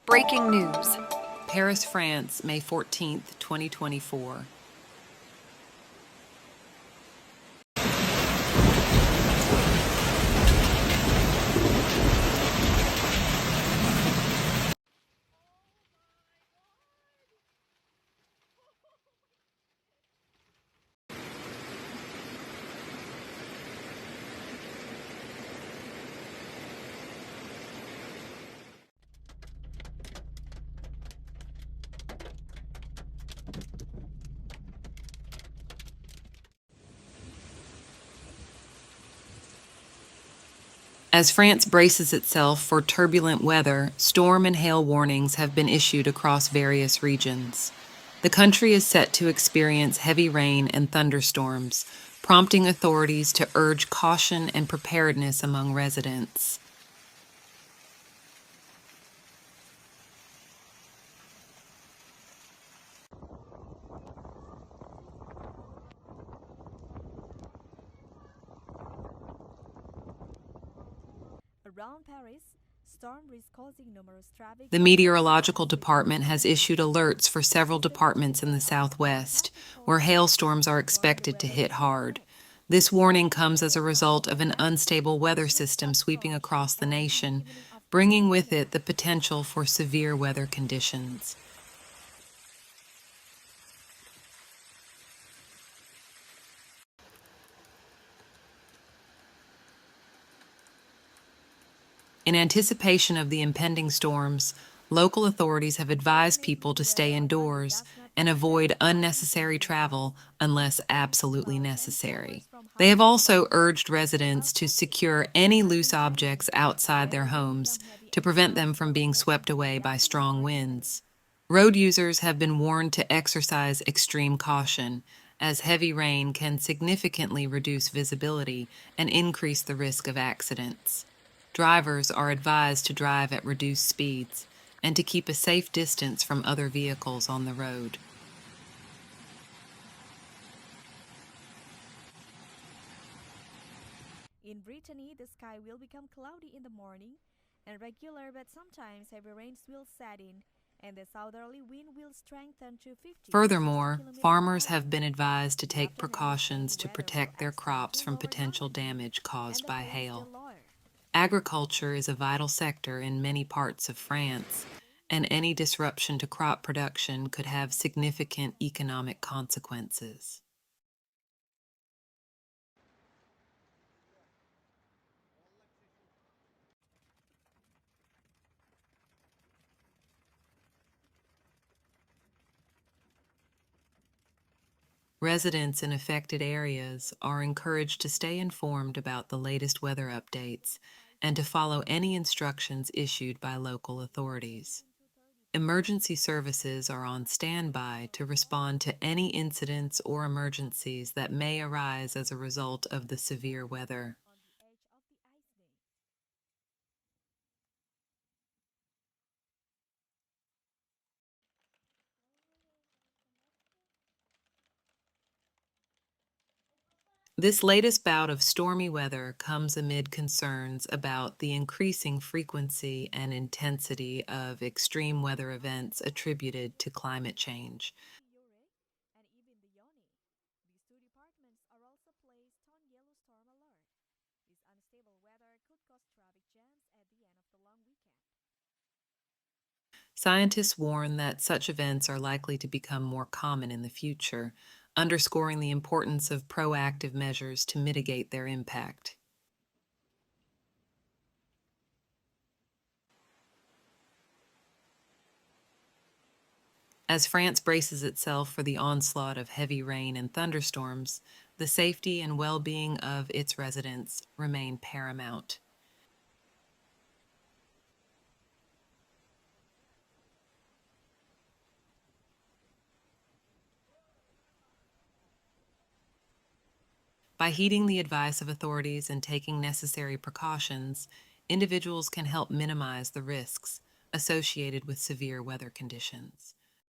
Breaking news. Paris, France, May 14th, 2024. As France braces itself for turbulent weather, storm and hail warnings have been issued across various regions. The country is set to experience heavy rain and thunderstorms, prompting authorities to urge caution and preparedness among residents. Around Paris, storm risk causing numerous traffic. The meteorological department has issued alerts for several departments in the southwest, where hailstorms are expected to hit hard. This warning comes as a result of an unstable weather system sweeping across the nation, bringing with it the potential for severe weather conditions. In anticipation of the impending storms, local authorities have advised people to stay indoors and avoid unnecessary travel unless absolutely necessary. They have also urged residents to secure any loose objects outside their homes to prevent them from being swept away by strong winds. Road users have been warned to exercise extreme caution, as heavy rain can significantly reduce visibility and increase the risk of accidents. Drivers are advised to drive at reduced speeds and to keep a safe distance from other vehicles on the road. In Brittany, the sky will become cloudy in the morning, and regular but sometimes heavy rains will set in, and the southerly wind will strengthen to 50 Furthermore, to 60 farmers km/h. have been advised to The take afternoon will see precautions to weather will protect their expect crops to from lower potential rapidly, damage and caused the by pace hail. will lower. Agriculture is a vital sector in many parts of France, and any disruption to crop production could have significant economic consequences. Residents in affected areas are encouraged to stay informed about the latest weather updates and to follow any instructions issued by local authorities. Emergency services are on standby to respond to any incidents or emergencies that may arise as a result of the severe weather. On the edge of the ice bay. This latest bout of stormy weather comes amid concerns about the increasing frequency and intensity of extreme weather events attributed to climate change. And even the Yoni. These two departments are also placed on yellow storm alert. This unstable weather could cause traffic jams at the end of the long weekend. Scientists warn that such events are likely to become more common in the future, underscoring the importance of proactive measures to mitigate their impact. As France braces itself for the onslaught of heavy rain and thunderstorms, the safety and well-being of its residents remain paramount. By heeding the advice of authorities and taking necessary precautions, individuals can help minimize the risks associated with severe weather conditions.